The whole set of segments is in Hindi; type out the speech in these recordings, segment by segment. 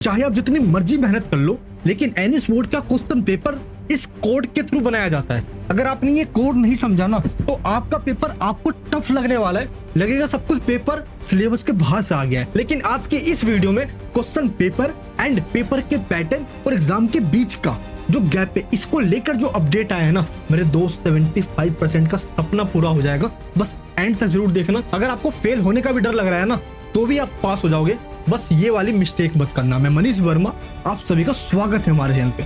चाहे आप जितनी मर्जी मेहनत कर लो, लेकिन एनएस बोर्ड का क्वेश्चन पेपर इस कोड के थ्रू बनाया जाता है। अगर आपने ये कोड नहीं समझा ना, तो आपका पेपर आपको टफ लगने वाला है, लगेगा सब कुछ पेपर सिलेबस के बाहर से आ गया है। लेकिन आज के इस वीडियो में क्वेश्चन पेपर एंड पेपर के पैटर्न और एग्जाम के बीच का जो गैप है, इसको लेकर जो अपडेट आया है ना मेरे दोस्त, 75% का सपना पूरा हो जाएगा। बस एंड तक जरूर देखना। अगर आपको फेल होने का भी डर लग रहा है ना, तो भी आप पास हो जाओगे। बस ये वाली मिस्टेक मत करना। मैं मनीष वर्मा, आप सभी का स्वागत है हमारे चैनल पे।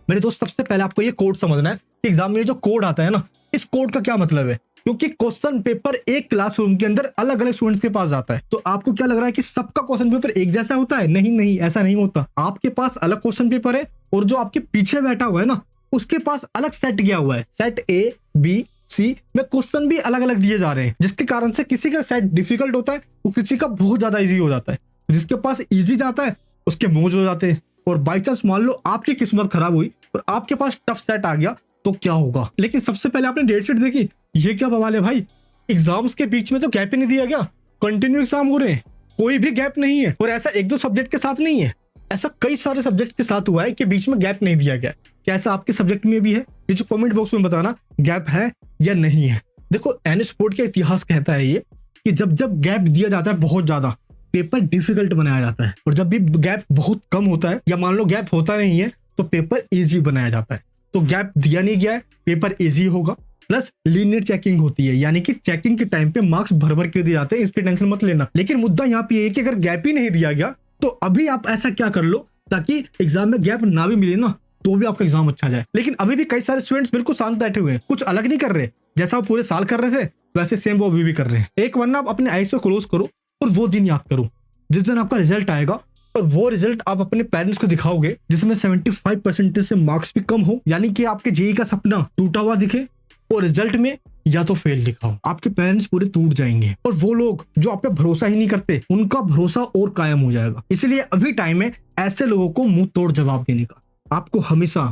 मेरे दोस्त, सबसे पहले आपको ये कोड समझना है कि एग्जाम में जो कोड आता है ना, इस कोड का क्या मतलब है। क्योंकि क्वेश्चन पेपर एक क्लासरूम के अंदर अलग अलग स्टूडेंट्स के पास जाता है, तो आपको क्या लग रहा है कि सबका क्वेश्चन पेपर एक जैसा होता है? नहीं नहीं, ऐसा नहीं होता। आपके पास अलग क्वेश्चन पेपर है और जो आपके पीछे बैठा हुआ है ना, उसके पास अलग सेट गया हुआ है। सेट ए, बी, सी में क्वेश्चन भी अलग अलग दिए जा रहे हैं, जिसके कारण से किसी का सेट डिफिकल्ट होता है और किसी का बहुत ज्यादा इजी हो जाता है। जिसके पास इजी जाता है उसके मौज हो जाते हैं। और बाई चांस मान लो आपकी किस्मत खराब हुई और आपके पास टफ सेट आ गया, तो क्या होगा। लेकिन सबसे पहले आपने डेट शीट देखी, ये क्या बवाल है भाई। एग्जाम्स के बीच में तो गैप ही नहीं दिया गया, कंटिन्यू एग्जाम हो रहे हैं, कोई भी गैप नहीं है। और ऐसा एक दो सब्जेक्ट के साथ नहीं है, ऐसा कई सारे सब्जेक्ट के साथ हुआ है कि बीच में गैप नहीं दिया गया। क्या ऐसा आपके सब्जेक्ट में भी है? नीचे कमेंट बॉक्स में बताना गैप है या नहीं है। देखो, एनएस बोर्ड का इतिहास कहता है ये कि जब जब गैप दिया जाता है बहुत ज्यादा, पेपर डिफिकल्ट बनाया जाता है। और जब भी गैप बहुत कम होता है या मान लो गैप होता नहीं है, तो पेपर इजी बनाया जाता है। तो गैप दिया नहीं गया है, पेपर इजी होगा। प्लस लीनियर चेकिंग होती है, यानी कि चेकिंग के टाइम पे मार्क्स भर भर के दिए जाते हैं, इसकी टेंशन मत लेना। लेकिन मुद्दा यहाँ पे है कि अगर गैप ही नहीं दिया गया, तो अभी आप ऐसा क्या कर लो ताकि एग्जाम में गैप ना भी मिले ना, तो भी आपका एग्जाम अच्छा जाए। लेकिन अभी भी कई सारे स्टूडेंट्स बिल्कुल शांत बैठे हुए हैं, कुछ अलग नहीं कर रहे। जैसा वो पूरे साल कर रहे थे वैसे सेम वो अभी भी कर रहे हैं। एक वरना आप अपने आईज को क्लोज करो और वो दिन याद करो जिस दिन आपका रिजल्ट आएगा, और वो रिजल्ट आप अपने पेरेंट्स को दिखाओगे जिसमें 75% से मार्क्स भी कम हो, यानी कि आपके जेईई का सपना टूटा हुआ दिखे और रिजल्ट में या तो फेल लिखा हो। आपके पेरेंट्स पूरे टूट जाएंगे और वो लोग जो आप पे भरोसा ही नहीं करते, उनका भरोसा और कायम हो जाएगा। इसलिए अभी टाइम है ऐसे लोगों को मुंह तोड़ जवाब देने का। आपको हमेशा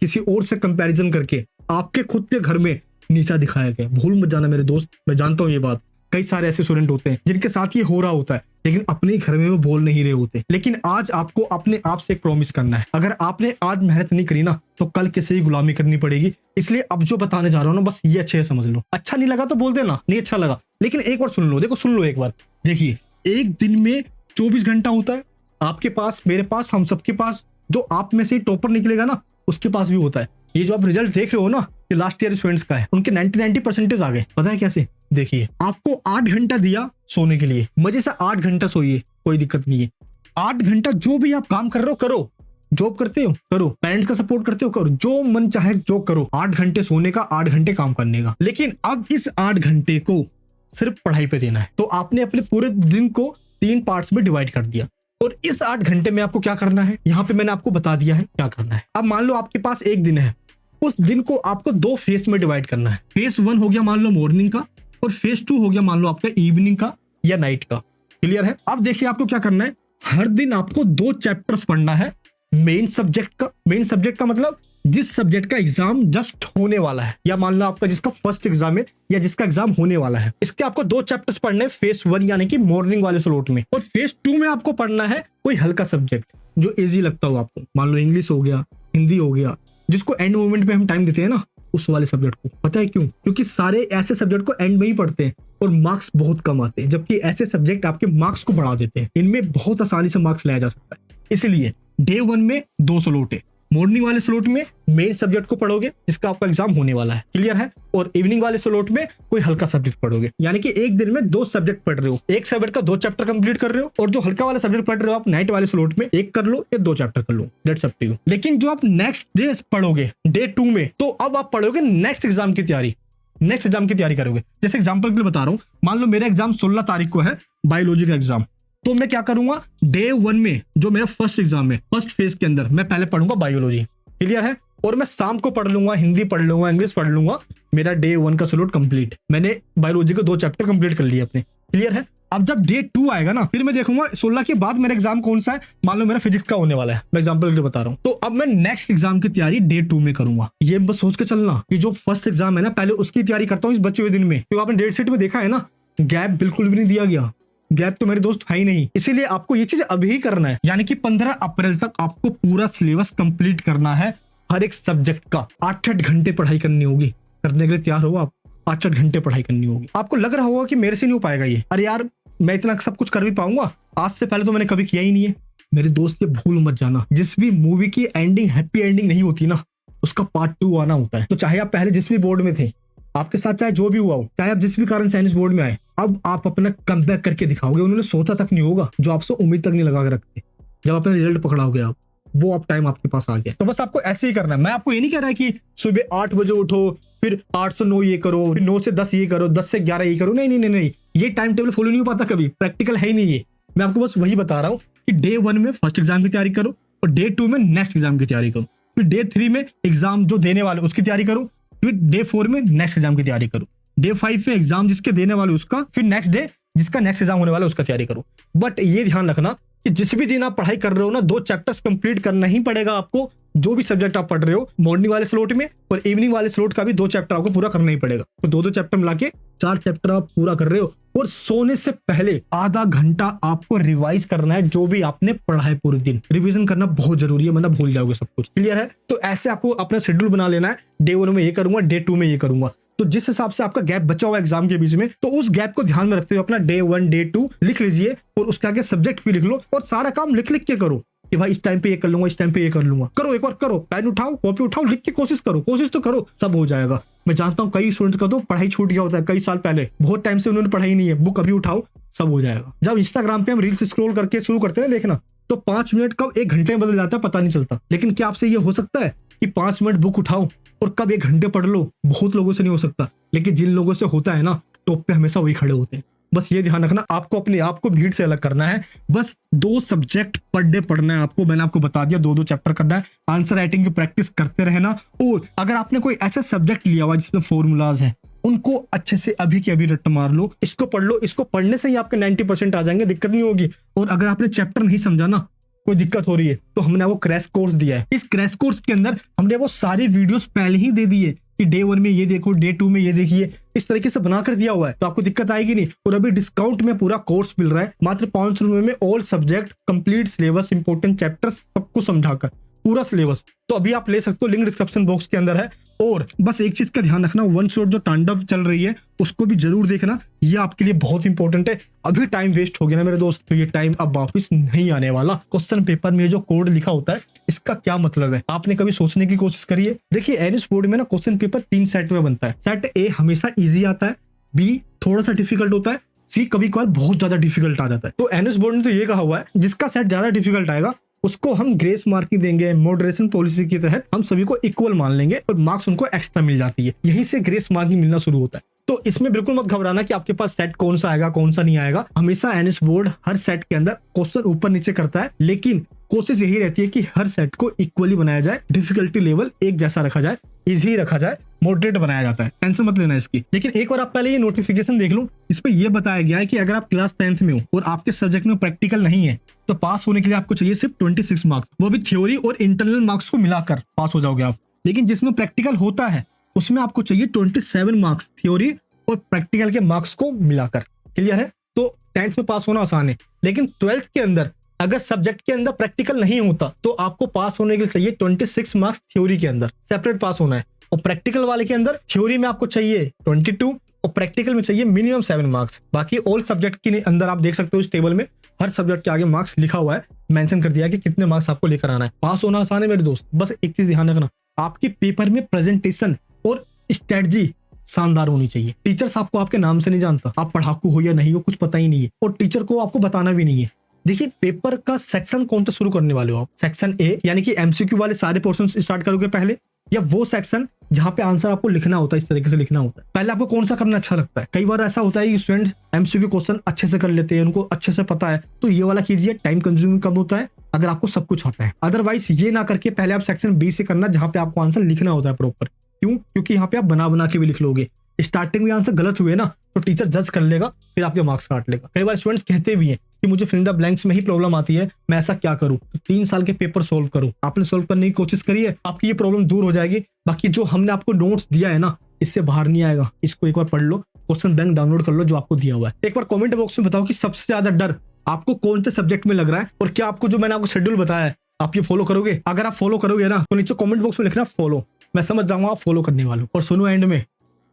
किसी और से कंपैरिजन करके आपके खुद के घर में नीचा दिखाया गया। भूल मत जाना मेरे दोस्त, मैं जानता हूँ ये बात। कई सारे ऐसे स्टूडेंट होते हैं जिनके साथ ये हो रहा होता है, लेकिन अपने घर में वो बोल नहीं रहे होते। लेकिन आज आपको अपने आप से एक प्रॉमिस करना है, अगर आपने आज मेहनत नहीं करी ना, तो कल किसी की गुलामी करनी पड़ेगी। इसलिए अब जो बताने जा रहा हूँ ना, बस ये अच्छे से समझ लो। अच्छा नहीं लगा तो बोल देना नहीं अच्छा लगा, लेकिन एक बार सुन लो। देखो, सुन लो एक बार। देखिए, एक दिन में 24 घंटा होता है। आपके पास, मेरे पास, हम सबके पास। जो आप में से टॉपर निकलेगा ना, उसके पास भी होता है। ये जो आप रिजल्ट देख रहे हो ना, ये लास्ट ईयर स्टूडेंट्स का है, उनके 90% आ गए। पता है कैसे? देखिए, आपको 8 घंटा दिया सोने के लिए, मजे से 8 घंटा सोइए, कोई दिक्कत नहीं है। 8 घंटा जो भी आप काम कर रहे हो करो, जॉब करते हो करो, पेरेंट्स का सपोर्ट करते हो करो, जो मन चाहे जो करो। 8 घंटे सोने का, 8 घंटे काम करने का। लेकिन अब इस 8 घंटे को सिर्फ पढ़ाई पे देना है। तो आपने अपने पूरे दिन को 3 पार्ट्स में डिवाइड कर दिया, और इस 8 घंटे में आपको क्या करना है, यहाँ पे मैंने आपको बता दिया है क्या करना है। अब मान लो आपके पास एक दिन है, उस दिन को आपको 2 फेज में डिवाइड करना है। फेज 1 हो गया मान लो मॉर्निंग का, और फेज 2 हो गया मान लो आपका इवनिंग का या नाइट का। क्लियर है? अब देखिए आपको क्या करना है, हर दिन आपको 2 चैप्टर्स पढ़ना है मेन सब्जेक्ट का। मेन सब्जेक्ट का मतलब जिस सब्जेक्ट का एग्जाम जस्ट होने वाला है, या मान लो आपका जिसका फर्स्ट एग्जाम है या जिसका एग्जाम होने वाला है, इसके आपको 2 चैप्टर्स पढ़ने हैं फेज 1 यानी कि मॉर्निंग वाले स्लॉट में। और फेज 2 में आपको पढ़ना है कोई हल्का सब्जेक्ट जो इजी लगता हो आपको, मान लो इंग्लिश हो गया, हिंदी हो गया, जिसको एंड मोमेंट पे हम टाइम देते हैं ना, उस वाले सब्जेक्ट को। पता है क्यों? क्योंकि सारे ऐसे सब्जेक्ट को एंड में ही पढ़ते हैं और मार्क्स बहुत कम आते हैं, जबकि ऐसे सब्जेक्ट आपके मार्क्स को बढ़ा देते हैं। इनमें बहुत आसानी से मार्क्स लाया जा सकता है। इसलिए डे 1 में 2 स्लॉट है। मॉर्निंग वाले स्लॉट में मेन सब्जेक्ट को पढ़ोगे जिसका आपका एग्जाम होने वाला है। क्लियर है? और इवनिंग वाले स्लॉट में कोई हल्का सब्जेक्ट पढ़ोगे, यानी कि एक दिन में 2 सब्जेक्ट पढ़ रहे हो। एक सब्जेक्ट का 2 चैप्टर कंप्लीट कर रहे हो, और जो हल्का वाला सब्जेक्ट पढ़ रहे हो आप नाइट वाले स्लॉट में, एक कर लो या 2 चैप्टर कर लो, दैट्स अप टू यू। लेकिन जो आप नेक्स्ट डे पढ़ोगे डे 2 में, तो अब आप पढ़ोगे नेक्स्ट एग्जाम की तैयारी, नेक्स्ट एग्जाम की तैयारी करोगे। जैसे एग्जाम्पल के लिए बता रहा हूँ, मान लो मेरा एग्जाम 16 तारीख को है, बायोलॉजी का एग्जाम। तो मैं क्या करूंगा, डे 1 में जो मेरा फर्स्ट एग्जाम है, फर्स्ट फेज के अंदर मैं पहले पढ़ूंगा बायोलॉजी। क्लियर है? और मैं शाम को पढ़ लूंगा, हिंदी पढ़ लूंगा, इंग्लिश पढ़ लूंगा। मेरा डे 1 का स्लॉट कंप्लीट, मैंने बायोलॉजी के 2 चैप्टर कंप्लीट कर लिए अपने। क्लियर है? अब जब डे 2 आएगा ना, फिर मैं देखूंगा 16 के बाद मेरा एग्जाम कौन सा है। मान लो मेरा फिजिक्स का होने वाला है, मैं एग्जांपल के लिए बता रहा हूँ। तो अब मैं नेक्स्ट एग्जाम की तैयारी डे 2 में करूंगा। ये बस सोच के चलना कि जो फर्स्ट एग्जाम है ना, पहले उसकी तैयारी करता हूँ इस बचे हुए दिन में। तो आपने डेट शीट में देखा है ना, गैप बिल्कुल भी नहीं दिया गया। गैप तो मेरे दोस्त है ही नहीं, इसीलिए आपको ये चीज अभी ही करना है। यानी कि 15 अप्रैल तक आपको पूरा सिलेबस कंप्लीट करना है। हर एक सब्जेक्ट का 8-8 घंटे पढ़ाई करनी होगी। करने के लिए तैयार हो आप? 8-8 घंटे पढ़ाई करनी होगी। आपको लग रहा होगा कि मेरे से नहीं हो पाएगा ये, अरे यार मैं इतना सब कुछ कर भी पाऊंगा, आज से पहले तो मैंने कभी किया ही नहीं है। मेरे दोस्त ये भूल मत जाना, जिस भी मूवी की एंडिंग हैप्पी एंडिंग नहीं होती ना, उसका पार्ट 2 आना होता है। तो चाहे आप पहले जिस भी बोर्ड में थे, आपके साथ चाहे जो भी हुआ हो, चाहे आप जिस भी कारण साइंस बोर्ड में आए, अब आप अपना कमबैक करके दिखाओगे। उन्होंने सोचा तक नहीं होगा, जो आपसे उम्मीद तक नहीं लगा के रखते। जब अपना रिजल्ट पकड़ाओगे आप, वो अब टाइम आपके पास आ गया। तो बस आपको ऐसे ही करना है। मैं आपको ये नहीं कह रहा है कि सुबह 8 बजे उठो, फिर 8 से 9 ये करो, फिर 9 से 10 ये करो, 10 से 11 ये करो। नहीं नहीं नहीं नहीं, ये टाइम टेबल फॉलो नहीं हो पाता कभी, प्रैक्टिकल है ही नहीं ये। मैं आपको बस वही बता रहा हूँ कि डे 1 में फर्स्ट एग्जाम की तैयारी करो, और डे 2 में नेक्स्ट एग्जाम की तैयारी करो, फिर डे 3 में एग्जाम जो देने वाले उसकी तैयारी करो, फिर डे 4 में नेक्स्ट एग्जाम की तैयारी करो, डे 5 में एग्जाम जिसके देने वाले उसका, फिर नेक्स्ट डे जिसका नेक्स्ट एग्जाम होने वाला उसका तैयारी करो। बट ये ध्यान रखना कि जिस भी दिन आप पढ़ाई कर रहे हो ना, 2 चैप्टर्स कंप्लीट करना ही पड़ेगा आपको। जो भी सब्जेक्ट आप पढ़ रहे हो, मॉर्निंग वाले स्लॉट में और इवनिंग वाले स्लॉट का भी 2 चैप्टर आपको पूरा करना ही पड़ेगा। तो 2-2 चैप्टर मिला के 4 चैप्टर आप पूरा कर रहे हो। और सोने से पहले आधा घंटा आपको रिवाइज करना है, जो भी आपने पढ़ा है पूरे दिन। रिवीजन करना बहुत जरूरी है, वरना भूल जाओगे सब कुछ। क्लियर है? तो ऐसे आपको अपना शेड्यूल बना लेना है, डे 1 में ये करूंगा, डे 2 में ये करूंगा। तो जिस हिसाब से आपका गैप बचा हुआ एग्जाम के बीच में, तो उस गैप को ध्यान में रखते हुए अपना डे 1 डे 2 लिख लीजिए, और उसके आगे सब्जेक्ट भी लिख लो, और सारा काम लिख लिख के करो कि भाई इस टाइम पे ये कर लूंगा, इस टाइम पे ये कर लूंगा। करो, एक बार करो, पेन उठाओ, कॉपी उठाओ, लिख के कोशिश करो, कोशिश तो करो, सब हो जाएगा। मैं जानता हूँ कई स्टूडेंट्स का तो पढ़ाई छूट गया होता है कई साल पहले, बहुत टाइम से उन्होंने पढ़ाई नहीं है। बुक अभी उठाओ, सब हो जाएगा। जब इंस्टाग्राम पे हम रील्स स्क्रॉल करके शुरू करते हैं देखना, तो 5 मिनट कब 1 घंटे में बदल जाता है पता नहीं चलता। लेकिन क्या आपसे ये हो सकता है कि 5 मिनट बुक उठाओ और कब 1 घंटे पढ़ लो? बहुत लोगों से नहीं हो सकता, लेकिन जिन लोगों से होता है ना, टॉप पे हमेशा वही खड़े होते हैं। बस ये ध्यान रखना, आपको अपने आप को भीड़ से अलग करना है। बस 2 सब्जेक्ट पर डे पढ़ना है आपको। मैंने आपको बता दिया, 2-2 चैप्टर करना है। आंसर राइटिंग की प्रैक्टिस करते रहना। और अगर आपने कोई ऐसा सब्जेक्ट लिया हुआ जिसमें फॉर्मूलाज है, उनको अच्छे से अभी के अभी रट्टा मार लो, इसको पढ़ लो। इसको पढ़ने से ही आपके 90% आ जाएंगे, दिक्कत नहीं होगी। और अगर आपने चैप्टर नहीं समझा ना, कोई दिक्कत हो रही है, तो हमने वो क्रैश कोर्स दिया है। इस क्रैश कोर्स के अंदर हमने वो सारी वीडियोस पहले ही दे दी है कि डे 1 में ये देखो, डे 2 में ये देखिए, इस तरीके से बना कर दिया हुआ है, तो आपको दिक्कत आएगी नहीं। और अभी डिस्काउंट में पूरा कोर्स मिल रहा है मात्र 500 रुपए में, all subject complete syllabus, important chapters सबको समझाकर पूरा सिलेबस। तो अभी आप ले सकते हो, लिंक डिस्क्रिप्शन बॉक्स के अंदर है। और बस एक चीज का ध्यान रखना, वन शॉट जो तांडव चल रही है उसको भी जरूर देखना, ये आपके लिए बहुत इंपॉर्टेंट है। अभी टाइम वेस्ट हो गया ना मेरे दोस्त, तो ये टाइम अब वापस नहीं आने वाला। क्वेश्चन पेपर में जो कोड लिखा होता है, इसका क्या मतलब है, आपने कभी सोचने की कोशिश करी है? देखिए, एनएस बोर्ड में ना क्वेश्चन पेपर 3 सेट में बनता है। सेट ए हमेशा इजी आता है, बी थोड़ा सा डिफिकल्ट होता है, सी कभी कभार बहुत ज्यादा डिफिकल्ट आ जाता है। तो एनएस बोर्ड ने तो ये कहा हुआ है, जिसका सेट ज्यादा डिफिकल्ट आएगा उसको हम ग्रेस मार्किंग देंगे। मॉडरेशन पॉलिसी के तहत हम सभी को इक्वल मान लेंगे और मार्क्स उनको एक्स्ट्रा मिल जाती है। यहीं से ग्रेस मार्किंग मिलना शुरू होता है। तो इसमें बिल्कुल मत घबराना कि आपके पास सेट कौन सा आएगा कौन सा नहीं आएगा। हमेशा एनएस बोर्ड हर सेट के अंदर क्वेश्चन ऊपर नीचे करता है, लेकिन कोशिश यही रहती है कि हर सेट को इक्वली बनाया जाए, डिफिकल्टी लेवल एक जैसा रखा जाए, इजी रखा जाए, मॉडरेट बनाया जाता है। टेंशन मत लेना इसकी। लेकिन एक बार आप पहले ये नोटिफिकेशन देख लो, इस पे ये बताया गया है कि अगर आप क्लास 10th में हो और आपके सब्जेक्ट में प्रैक्टिकल नहीं है, तो पास होने के लिए आपको चाहिए सिर्फ 26 मार्क्स, वो भी थ्योरी और इंटरनल मार्क्स को मिलाकर पास हो जाओगे आप। लेकिन जिसमें प्रैक्टिकल होता है उसमें आपको चाहिए 27 मार्क्स थ्योरी और प्रैक्टिकल के मार्क्स को मिलाकर। क्लियर है? तो 10th में पास होना आसान है, लेकिन 12th के अंदर अगर सब्जेक्ट के अंदर प्रैक्टिकल नहीं होता तो आपको पास होने के लिए चाहिए 26 मार्क्स थ्योरी के अंदर, सेपरेट पास होना है। और प्रैक्टिकल वाले के अंदर थ्योरी में आपको चाहिए 22 और प्रैक्टिकल में चाहिए मिनिमम 7 मार्क्स। बाकी ऑल सब्जेक्ट के अंदर आप देख सकते हो इस टेबल में हर सब्जेक्ट के आगे मार्क्स लिखा हुआ है, मेंशन कर दिया है कि कितने मार्क्स आपको लेकर आना है। पास होना आसान है मेरे दोस्त। बस एक चीज ध्यान रखना, आपके पेपर में प्रेजेंटेशन और स्ट्रेटजी शानदार होनी चाहिए। टीचर्स आपको आपके नाम से नहीं जानता, आप पढ़ाकू हो या नहीं हो कुछ पता ही नहीं है, और टीचर को आपको बताना भी नहीं है। देखिए, पेपर का सेक्शन कौन सा शुरू करने वाले हो आप? सेक्शन ए यानी कि एमसीक्यू वाले सारे पोर्शन स्टार्ट करोगे पहले, या वो सेक्शन जहां पे आंसर आपको लिखना होता है, इस तरीके से लिखना होता है? पहले आपको कौन सा करना अच्छा लगता है? कई बार ऐसा होता है कि स्टूडेंट्स एमसीक्यू क्वेश्चन अच्छे से कर लेते हैं, उनको अच्छे से पता है, तो ये वाला कीजिए, टाइम कंज्यूमिंग कम होता है अगर आपको सब कुछ आता है। अदरवाइज ये ना करके पहले आप सेक्शन बी से करना, जहां पे आपको आंसर लिखना होता है प्रॉपर। क्यों? क्योंकि यहाँ पे आप बना बना के भी लिख लोगे। स्टार्टिंग में आंसर गलत हुए ना तो टीचर जज कर लेगा, फिर आपके मार्क्स काट लेगा। कई बार स्टूडेंट्स कहते भी हैं कि मुझे फिल द ब्लैंक्स में ही प्रॉब्लम आती है, मैं ऐसा क्या करूं? तो 3 साल के पेपर सोल्व करो। आपने सोल्व करने की कोशिश करी है, आपकी ये प्रॉब्लम दूर हो जाएगी। बाकी जो हमने आपको नोट्स दिया है ना, इससे बाहर नहीं आएगा। इसको एक बार पढ़ लो, क्वेश्चन बैंक डाउनलोड कर लो जो आपको दिया हुआ है। एक बार कमेंट बॉक्स में बताओ कि सबसे ज्यादा डर आपको कौन से सब्जेक्ट में लग रहा है, और क्या आपको जो मैंने आपको शेड्यूल बताया है आप ये फॉलो करोगे। अगर आप फॉलो करोगे ना तो नीचे कमेंट बॉक्स में लिखना फॉलो, मैं समझ जाऊंगा आप फॉलो करने वालों। और सुनो, एंड में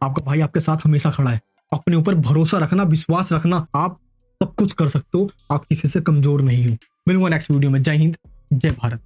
आपका भाई आपके साथ हमेशा खड़ा है। अपने ऊपर भरोसा रखना, विश्वास रखना, आप सब कुछ कर सकते हो, आप किसी से कमजोर नहीं हो। मिलूंगा नेक्स्ट वीडियो में। जय हिंद, जय भारत।